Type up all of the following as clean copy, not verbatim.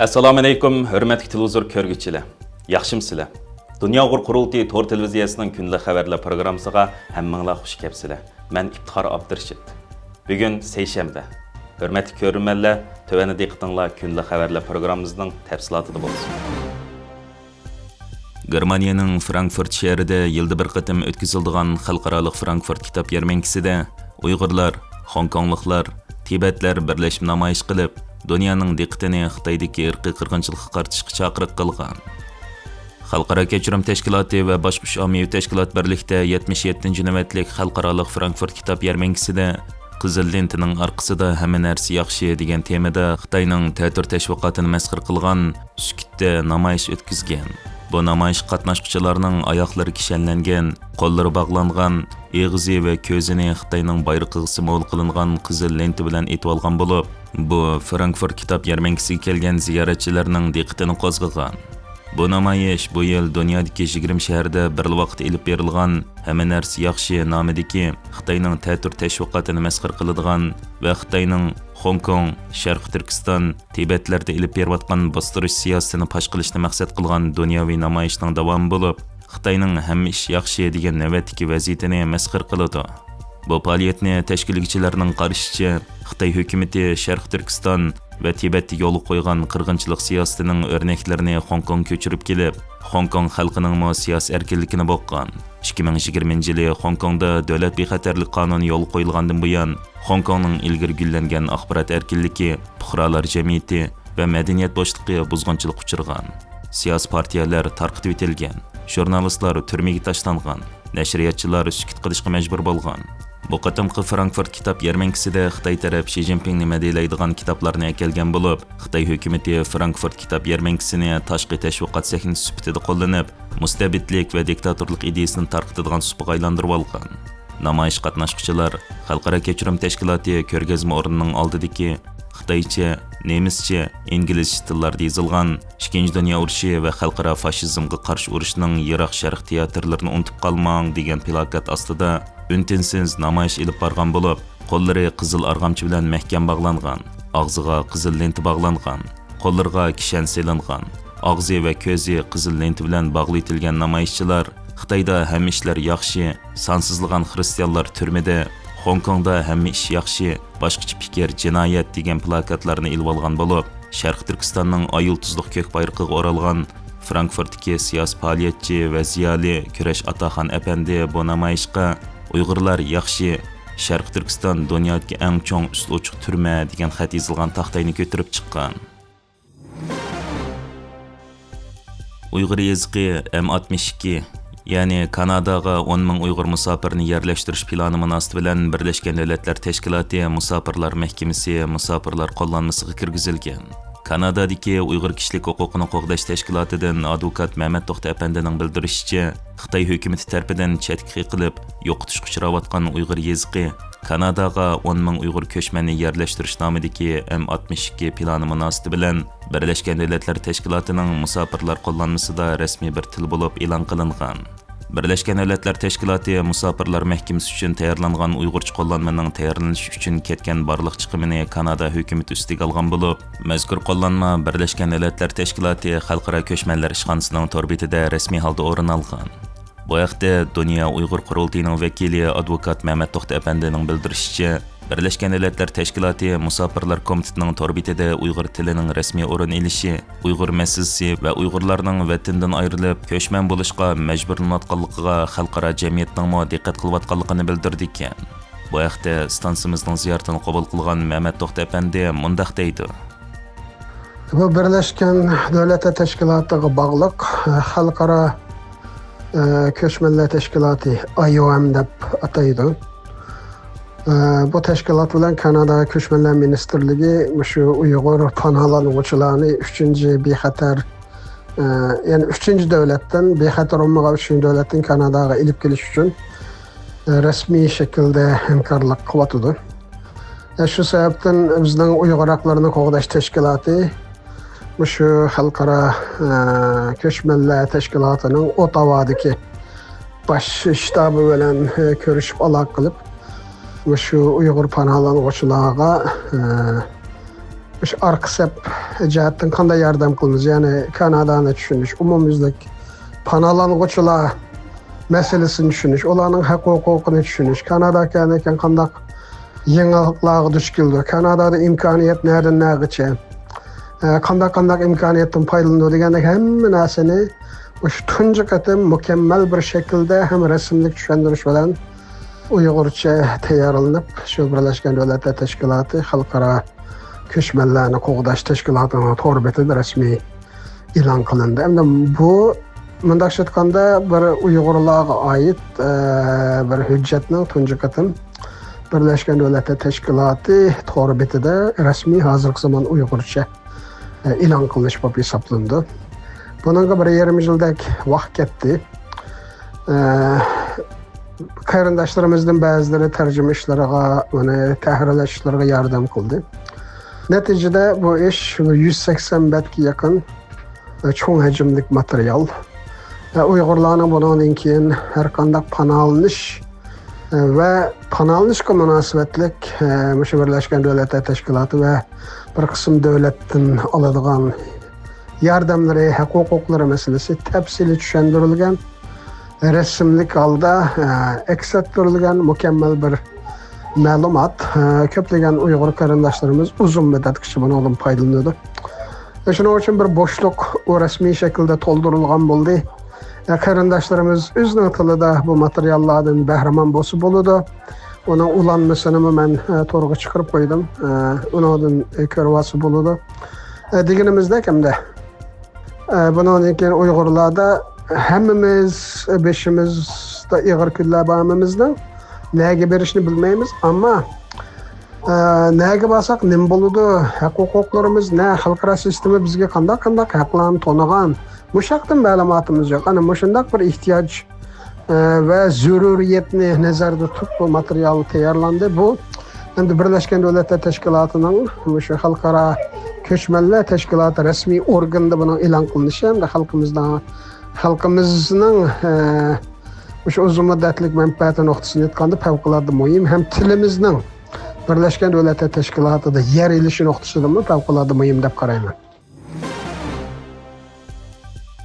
Assalomu alaykum, hurmatli televizor ko'rguvchilar. Yaxshimsizlar? Dunyo Uyg'ur qurultiyi to'r televiziyasining kunlik xabarlar programmasiga hammanglar xush kelibsizlar. Men Iftixor Abdurshid. Bugun seshanba. Hurmatli ko'ruvchilar, tövani diqqatinglar kunlik xabarlar programmamizning tafsilotida bo'lsin. Germaniyaning Frankfurt shahrida yilda bir qatim o'tkaziladigan xalqaro Frankfurt kitob yarmankasida Uyg'urlar, Hongkongliklar, Tibetlar birlashib namoyish qilib, dunyoning diqqatini Xitoydagi irqiy qirg'inchilikqa qarshi chaqiriq qilgan. Xalqaro kechirim tashkiloti va boshqa ommaviy tashkilot birlikda 77-ci navbatlik xalqaro Frankfurt kitob yarmankasida Qizil lentining orqasida hamma narsa yaxshi degan temada Xitoyning ta'tir tashviqotini masxir qilgan sukutda namoyish o'tkazgan. Bu namoyish qatnashchilarning oyoqlari kishanlangan, qo'llari bog'langan, og'zi va ko'zini Xitoyning bayrog'iga simvol qilingan qizil lenti bilan etib olgan bo'lib, bu Frankfurt kitob yarmankasiga kelgan ziyoratchilarning diqqatini qo'zg'agan. Bu namoyish bu yil dunyodagi 20 shaharda bir vaqt elib berilgan hamma narsa yaxshi nomidagi Xitoyning ta'tir tashviqotini masxir qiladigan va Xitoyning Hong Kong, Sharq Turkiston, Tibetlarda elib berayotgan bostirish siyosatini fosh qilishni maqsad qilgan dunyoviy namoyishning davomi bo'lib, Xitoyning hamma ish yaxshi degan navbatdagi vaziyatini masxir qiladi. Bu faoliyatni tashkilotchilarning qarashicha, Xitoy hukumatı Sharq Turkiston va Tibetda yo'l qo'ygan qirg'inchilik siyosatining o'rnaklarini Hong Kong ko'chirib kelib, Hong Kong xalqining siyosiy erkinligini boqqan. 2020-yili Hong Kongda davlat bexatarlik qonuni yo'l qo'yilgandan buyon Hong Kongning ilgari gullangan axborot erkinligi, fuqarolar jamiyati va madaniyat bo'shliqi buzg'unchilik uchirgan. Siyosiy partiyalar tarqitib etilgan, jurnalistlar turmaga tashlangan, nashriyotchilar sukut qilishga majbur bo'lgan. Bu qatimqi Frankfurt kitob yarmankasida Xitoy taraf Xi Jinpingni madhiylaydigan kitoblarni kelgan bo'lib, Xitoy hukumatı Frankfurt kitob yarmankasini tashqi tashviqot sahnasi sifatida qo'llanib, mustabidlik va diktatorlik ideyasini tarqatadigan supaga aylantirib olgan. Namoyish qatnashchilar Xalqaro kechirim tashkiloti ko'rgazma o'rnining oldidagi Xitoycha, nemischa, inglizcha tillarda yozilgan Ikkinchi dunyo urushi va xalqaro fashizmga qarshi urushning Yiroq Sharq teatrlarini unutib qolmang degan plakat ostida untinsiz namoyish ilib borgan bo'lib, qo'llari qizil arg'amchi bilan mahkam bog'langan, og'ziga qizil lenti bog'langan, qo'llariga kishan selingan, og'zi va ko'zi qizil lenti bilan bog'litilgan namoyishchilar Xitoyda hamma ishlar yaxshi, sonsizlagan xristianlar turmada, Hong Kongda hamma ish yaxshi, boshqacha fikr jinoyat degan plakatlarni ilib olgan bo'lib, Sharq Turkistonning oyulduzliq ko'k bayrog'iga o'ralgan Frankfurtdagi siyosiy faoliyatchi va ziyoli Kurash Ataxon apandi bu namoyishga Uyg'urlar yaxshi, Sharq Turkiston dunyodagi eng cho'ng ust ochiq turma degan xat yozilgan taxtayni ko'tarib chiqqan. Uyg'ur yezqi M62, ya'ni Kanadaga 10 ming Uyg'ur musofirni yerlashtirish plani munosabati bilan Birlashgan Davlatlar Tashkiloti Musofirlar Mahkamasi musofirlar qo'llanmasiga kirgizilgan. Kanadadagi Uyg'ur kishilik huquqini qo'g'dash tashkilotidan advokat Mehmet To'xta apandining bildirishicha, Xitoy hukumati tarafidan chetga qilib yo'qotishga uchrayotgan Uyg'ur yezqi Kanadaga 10 ming Uyg'ur ko'chmanni yerlashtirish nomidagi M62 plani munosabati bilan Birlashgan Davlatlar Tashkilotining musofirlar qo'llanmasida rasmiy bir til bo'lib e'lon qilingan. Birlashgan Davlatlar Tashkiloti musofirlar mahkamasi uchun tayyorlangan Uyg'urcha qo'llanmaning tayyorlanishi uchun ketgan barliq chiqimini Kanada hukumati ustiga olgan bo'lib, mazkur qo'llanma Birlashgan Davlatlar Tashkiloti xalqaro ko'chmanlar ishxonasining torbitida rasmiy holda o'rin olgan. Bu haqda Dunyo Uyg'ur qurultiyining vakili advokat Mehmet To'xta apandining bildirishicha, Birlashgan Davlatlar Tashkiloti Musofirlar komitetining torbitida Uyg'ur tilining rasmiy o'rin olishi, Uyg'ur masalasi va Uyg'urlarning vatandan ayrilib ko'chman bo'lishga majburlanayotganligiga xalqaro jamiyatning diqqat qilayotganligini bildirdi ekan. Bu haqda stansimizning ziyoratini qabul qilgan Mehmet To'xta apandi mundaq deydi. Bu Birlashgan Davlatlar Tashkilotiga bog'liq xalqaro ko'chmanlar tashkiloti IOM deb ataydi. Bu tashkilot bilan Kanada Ko'chmanlar Ministerligi shu Uyg'ur panohlanuvchilarni 3-bexatar, ya'ni 3-davlatdan bexatar olmagan 3-davlatdan Kanadaga ilib kelish uchun rasmiy shaklda hamkorlik qilyapti. Shu sababdan bizning Uyg'ur haqlarini qo'g'dash tashkiloti shu xalqaro ko'chmanlar tashkilotining Ottawa'dagi bosh shtabi bilan ko'rishib aloqa qilib, shu Uyg'ur panohlanuvchilarga Şu arqisep cihatdan qanday yardım qılmız? Yani Kanada'nı düşünüş, umumyüzlük panalanğıçılar meselesini düşünüş, onların hak-hukukunu düşünüş. Kanada ekan qandaq yeniliklarga duş keldi. Kanadada imkaniyet nereden näçe? Qandaq imkaniyetden faydalanıyor degende hemme narsani şu tunji qatim mükemmel bir şekilde hem resimlik düşündürüş bilen Uygurcha tayyorlanıp şu Birleşken Devletler Teşkilatı Xalqaro Köçmenlerni Qo'g'dash Tashkilotining to'g'ri betida rasmiy e'lon qilindi. Endi bu mundaqcha aytganda bir Uyg'urlarga oid bir hujjatning tunji qatim Birleşken Devletler Teşkilatı to'g'ri betida rasmiy hozirgi zamon Uyg'urcha e'lon qilinish bo'lib hisoblanadi. Bunga bir 20 yildak vaqt ketdi. Qarindoshlarımızdan ba'zilari tarjima ishlariga, uni tahrirlash ishlariga yordam qildi. Neticede bu iş 180 betga yaqin cho'ng hajmlik material. Uyg'urlarning bundan keyin har qanday panalanish va panalanish munosabatlik Birleşken Devletler Teşkilatı ve bir qism davlatdan oladigan yordamlari, haq-huquqlari masalasi tafsili tushuntirilgan, resimlik holda aks ettirilgan mükemmel bir ma'lumot. Ko'plagan Uyg'ur qarindoshlarimiz uzun muddatgacha bundan foydalanadi. Shuning uchun bir bo'shliq o rasmiy shaklda to'ldirilgan bo'ldi. Qarindoshlarimiz o'zining tilida bu materiallardan bahramand bo'lsa bo'ladi. Uni ulanmasini men to'g'ri chiqarib qo'ydim. Undan ko'rib olsa bo'ladi. Deganimizda kimda bundan keyin Uyg'urlarda hammamiz beshimizda ig'ir kunlar bormamizdan nega berishni bilmaymiz, ammo nega borsak nim bo'ladi, haq-huquqlarimiz ne, xalqaro sistema bizga qanday haqlarni to'nagan, mushaqdan ma'lumotimiz yo'q. Ana shunday bir ehtiyoj va zaruriyatni nazarda tutib bu material tayyorlandi. Bu endi Birleşken Devletler Teşkilatı'nın shu xalqaro Köçmenler Teşkilatı rasmiy organda buni e'lon qilinishi hamda xalqimizning şu uzun muddatlik manfaati nuqtasini aytganda favqulodda muhim, ham tilimizning Birleşken Devletler Teşkilatı'da yer elishi nuqtasidan favqulodda muhim deb qarayman.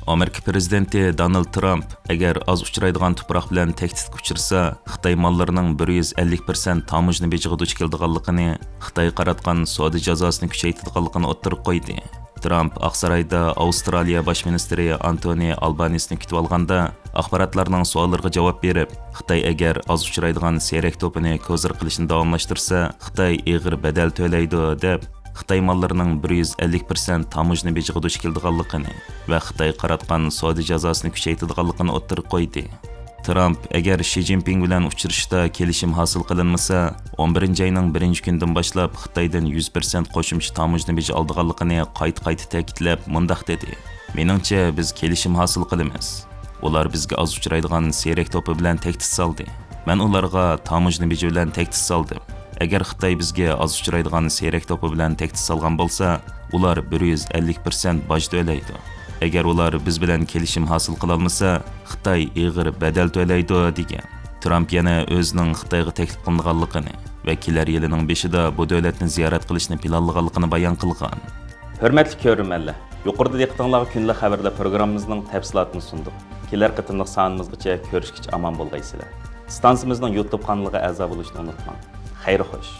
Amerika prezidenti Donald Trump agar az uchraydigan tuproq bilan tahdidga uchirsa, Xitoy mollarining 150% tamojna bejiga duch keldiganligini, Xitoy qaratgan savdo jazosini kuchaytirganligini o'ttirib qo'ydi. Trump Aqsaroyda Avstraliya bosh ministri Antoni Albanisni kutib olganda, axborotlarning savollariga javob berib, Xitoy agar az uchraydigan serak to'pini ko'zir qilishni davomlashtirsa, Xitoy ig'ir badal to'laydi deb Xitoy mollarining 150% tamojna bejiga duch keldiganligini va Xitoy qaratgan savdo jazosini kuchaytirganligini o'ttirib qo'ydi. Trump agar Xi Jinping bilan uchrashishda kelishim hosil qilinmasa, 11-oyning 1-kunidan boshlab Xitoydan 100% qo'shimcha tamojna beji oldiganligini qayta ta'kidlab mundaq dedi: "Meningcha biz kelishim hosil qilamiz. Ular bizga az uchraydigan serak to'pi bilan tahdid soldi. Men ularga tamojna beji bilan tahdid soldim. Agar Xitoy bizga az uchraydigan serak to'pi bilan tahdid solgan bo'lsa, ular 150% boj to'laydi. Agar ular biz bilan kelishim hosil qila olmasa, Xitoy ig'ir badal to'laydi" degan. Trump yana o'zining Xitoyga taklif qilinganligini va kelar yilining 5-ida bu davlatni ziyorat qilishni planlaganligini bayon qilgan. Hurmatli ko'ruvchilar, yuqorida diqqatingizga kunlik xabarlar programmamizning tafsilotini sundik. Kelar qitimliq sonimizgacha ko'rishgacha omon bo'lgaysizlar. Stansiyamizning YouTube kanaliga a'zo bo'lishni unutmang. Xayr xo'sh.